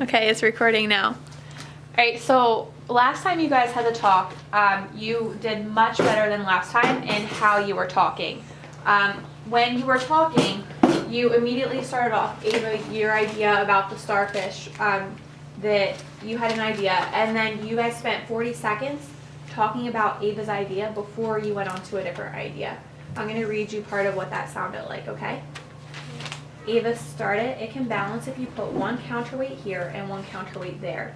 Okay, it's recording now. All right, so last time you guys had to talk, you did much better than last time in how you were talking. When you were talking, you immediately started off, Ava, your idea about the starfish, that you had an idea, and then you guys spent 40 seconds talking about Ava's idea before you went on to a different idea. I'm going to read you part of what that sounded like, okay? Ava started, it can balance if you put one counterweight here and one counterweight there.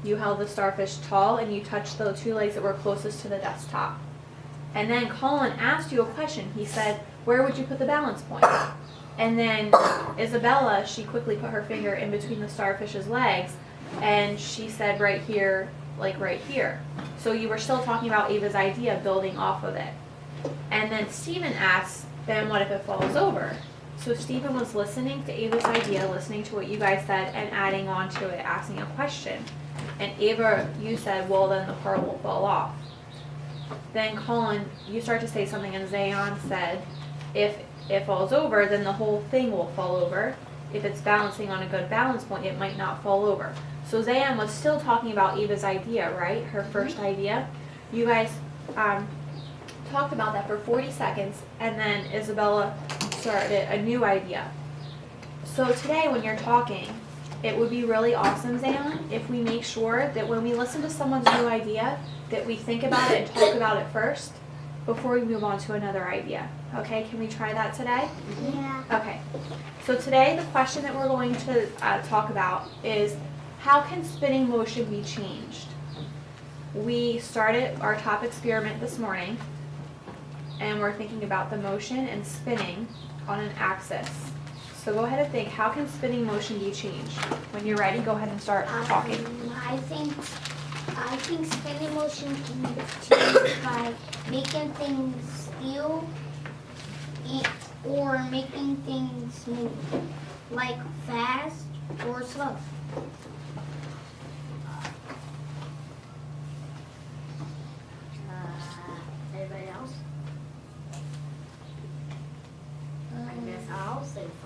You held the starfish tall and you touched the two legs that were closest to the desktop. And then Colin asked you a question. He said, where would you put the balance point? And then Isabella, she quickly put her finger in between the starfish's legs and she said right here, like right here. So you were still talking about Ava's idea, building off of it. And then Stephen asked, then what if it falls over? So Stephen was listening to Ava's idea, listening to what you guys said, and adding on to it, asking a question. And Ava, you said, well, then the part will fall off. Then Colin, you start to say something, and Zayon said, if it falls over, then the whole thing will fall over. If it's balancing on a good balance point, it might not fall over. So Zayon was still talking about Ava's idea, right? Her first idea. You guys talked about that for 40 seconds, and then Isabella started a new idea. So today when you're talking, it would be really awesome, Zayon, if we make sure that when we listen to someone's new idea, that we think about it and talk about it first before we move on to another idea. Okay, can we try that today? Yeah. Okay, so today the question that we're going to talk about is, how can spinning motion be changed? We started our top experiment this morning, and we're thinking about the motion and spinning on an axis. So go ahead and think, how can spinning motion be changed? When you're ready, go ahead and start talking. I think spinning motion can be changed by making things still or making things move, like fast or slow. Anybody else? I guess I'll say something.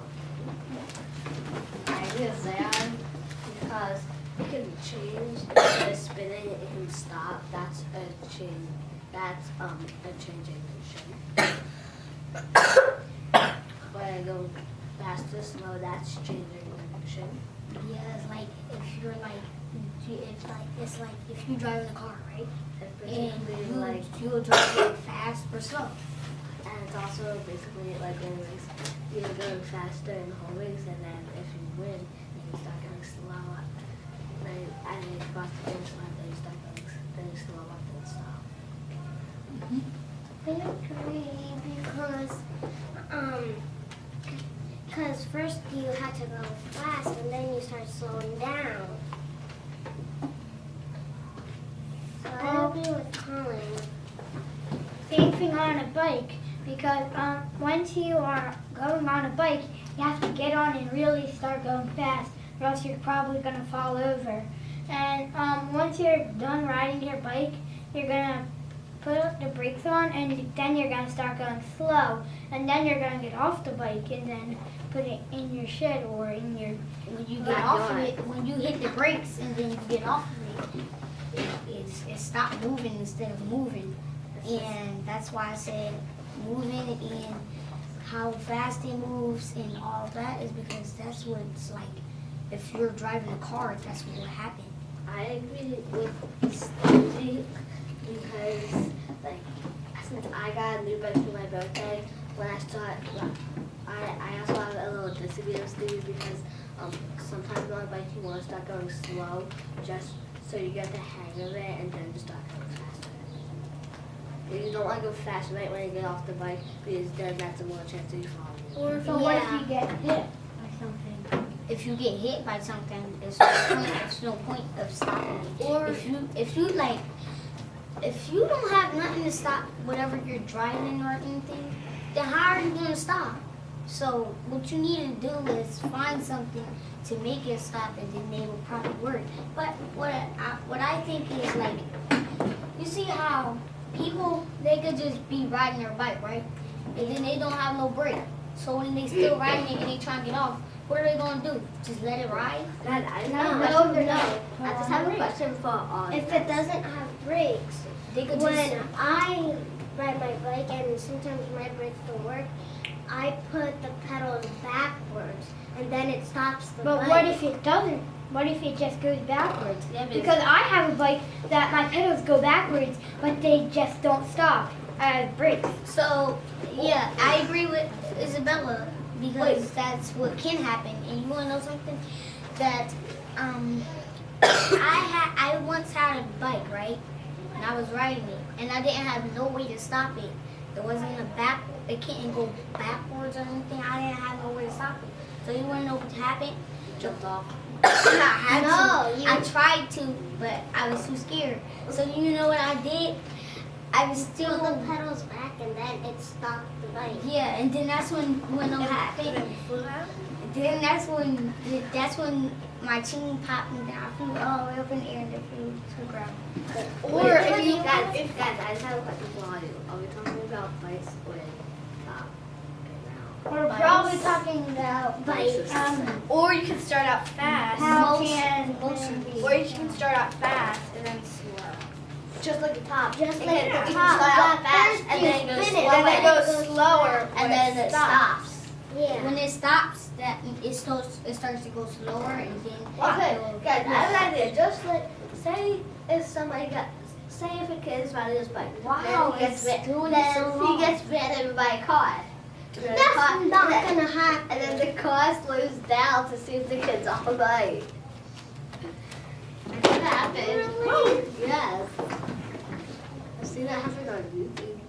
I guess that because it can change the spinning, it can stop. That's a change. That's a change in motion. When I go fast or slow, that's changing motion. Yeah, it's like if you're like, it's like if you drive the car, right? And you'll drive it fast or slow. And it's also basically like in a race, you're going faster in the whole race, and then if you win, you can start going slow. And if you cross the finish line, then you start going slow up and stop. I agree because first you had to go fast and then you start slowing down. So I agree with Colin. Same thing on a bike, because once you are going on a bike, you have to get on and really start going fast, or else you're probably going to fall over. And once you're done riding your bike, you're going to put the brakes on, and then you're going to start going slow, and then you're going to get off the bike and then put it in your shed or in your, when you get off of it, when you hit the brakes and then you get off of it, it stopped moving instead of moving. And that's why I said moving and how fast it moves and all of that is because that's what it's like. If you're driving a car, that's what would happen. I agree with Stevie because, like, since I got a new bike for my birthday, when I start, I also have a little disagree with Stevie because sometimes on a bike you want to start going slow just so you get the hang of it and then just start going faster. You don't want to go fast right when you get off the bike because then that's a more chance of you falling. Or if you get hit by something. If you get hit by something, there's no point of stopping. Or if you don't have nothing to stop whatever you're driving or anything, then how are you going to stop? So what you need to do is find something to make it stop, and then they will probably work. But what I think is, like, you see how people, they could just be riding their bike, right? And then they don't have no brake. So when they still riding it and they try to get off, what are they gonna do? Just let it ride? Dad, I just No, have a no, question. no. I just have a question for all. If it doesn't have brakes, They could when just. I ride my bike and sometimes my brakes don't work, I put the pedals backwards and then it stops the bike. But what if it doesn't? What if it just goes backwards? Yeah, but Because I have a bike that my pedals go backwards, but they just don't stop. I have brakes. So, yeah, I agree with Isabella because that's what can happen. And you want to know something? That I once had a bike, right? And I was riding it, and I didn't have no way to stop it. There wasn't a back. It couldn't go backwards or anything. I didn't have no way to stop it. So you want to know what happened? Jumped off. I tried to, but I was too scared. So you know what I did? I was still Pull the pedals back and then it stopped the bike. yeah, and then that's when it happened. Then that's when my chin popped and then I flew all the way up in the air and then flew to the ground. Or if you guys, I just have a question for all of you. Are we talking about bikes with top? We're probably talking about Bikes. Or you can start out fast. how Motion. can Motion. Or you can start out fast and then slow. Just like the top. just You like can- the you can top. start out But fast first and you then go spin slower. it, And then then go slower And then it stops. Yeah. When it stops, that it starts to go slower and then Okay, it will- guys, I have an idea. Just like, say if a kid is riding his bike. Wow, then he it's gets doing then so he wrong. gets ran over by a car. And then the That's car- not and then- gonna happen. And then the car slows down to see if the kid's off the bike. That can happen. Really? Yes. I've seen that happen on YouTube.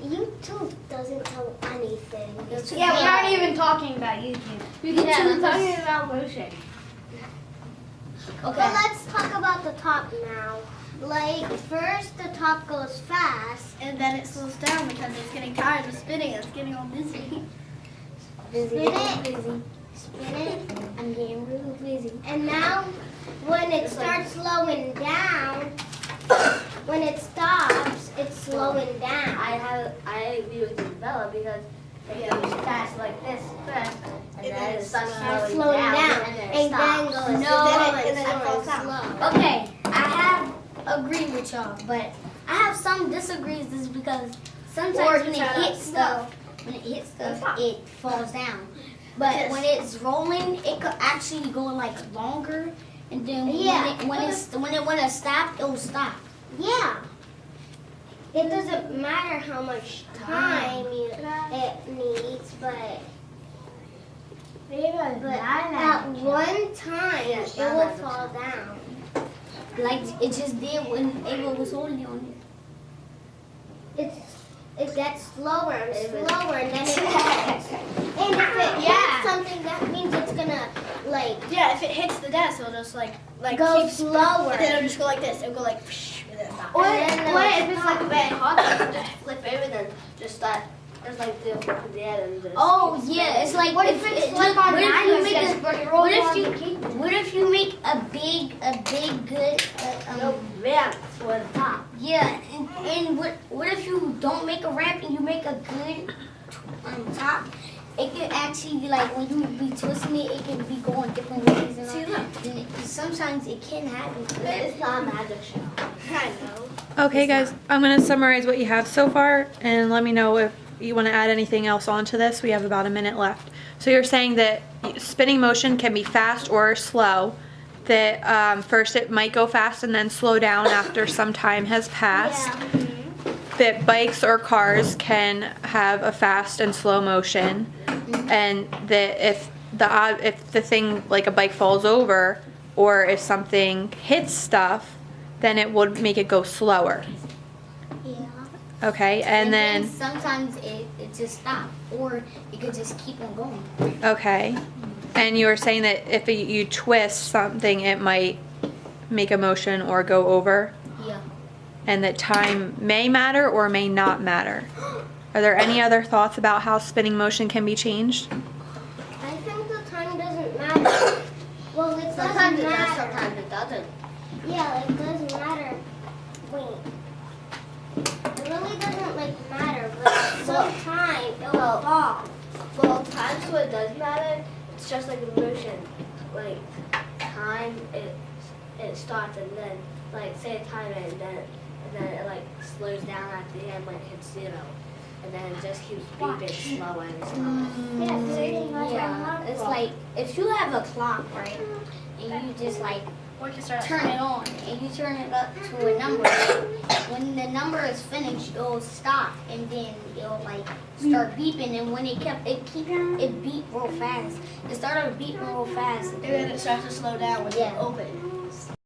YouTube doesn't tell anything. Yeah, we aren't even talking about YouTube. Yeah, I'm talking about motion. But let's talk about the top now. Like, first the top goes fast. And then it slows down because it's getting tired of spinning. It's getting all dizzy. busy, Spin it. busy. Spin it. I'm getting real busy. And now, when it starts slowing down, when it stops, it's slowing down. I agree with Isabella because it goes fast like this first, and then it starts Starts slowing down, and then then it stops. goes No, slow and then it and falls slow. down. Okay, I have agreed with y'all, but I have some disagrees is because sometimes Or when just it shut hits stuff, it falls down. But Yes. when it's rolling, it could actually go like longer, and then Yeah. when it stop, it will stop. Yeah. It doesn't matter how much time it needs, but at one time Yes, it will that fall down. Like it just did when Ava was holding on it. It gets slower and It was- slower, and then it falls. And if it hits something, that means it's gonna like Yeah, if it hits the desk, it'll just like go keep spinning. slower. And then it'll just go like this. It'll go like and then stop. Or And then what they'll if it's like a bad hot dog, just flip over then just start, just like the dead and just Oh keep yeah, spinning. it's like What if it's like on what if you make Dynasty, a but it what rolls if on you the keyboard? what if you make a big good No ramp for the top. yeah and what if you don't make a ramp and you make a good top? It can actually like when you be twisting it can be going different ways and all. See, look. And sometimes it can happen. It's not a magic show. I know. Okay, guys, I'm going to summarize what you have so far and let me know if you want to add anything else onto this. We have about a minute left. So you're saying that spinning motion can be fast or slow. That first it might go fast and then slow down after some time has passed. That bikes or cars can have a fast and slow motion, and that if the thing like a bike falls over or if something hits stuff, then it would make it go slower. Yeah. Okay, and then sometimes it just stops or it could just keep on going. okay, and you were saying that if you twist something, it might make a motion or go over. Yeah. And that time may matter or may not matter. Are there any other thoughts about how spinning motion can be changed? I think the time doesn't matter. Well, it Sometimes doesn't it does, matter. sometimes it doesn't. Yeah, it doesn't matter. Wait. It really doesn't matter, but at some time it will fall. Well, times what does matter it's just like a motion, like time it starts and then like say a time and then it like slows down at the end when it hits 0, and then it just keeps beeping slower and slower. Yeah, sitting like Yeah, it's like if you have a clock, right, and you just like Or you can start turn it on and you turn it up to a number. When the number is finished, it'll stop and then it'll like start beeping. And when it beat real fast. It started beeping real fast. And then it starts to slow down when Yeah. you open.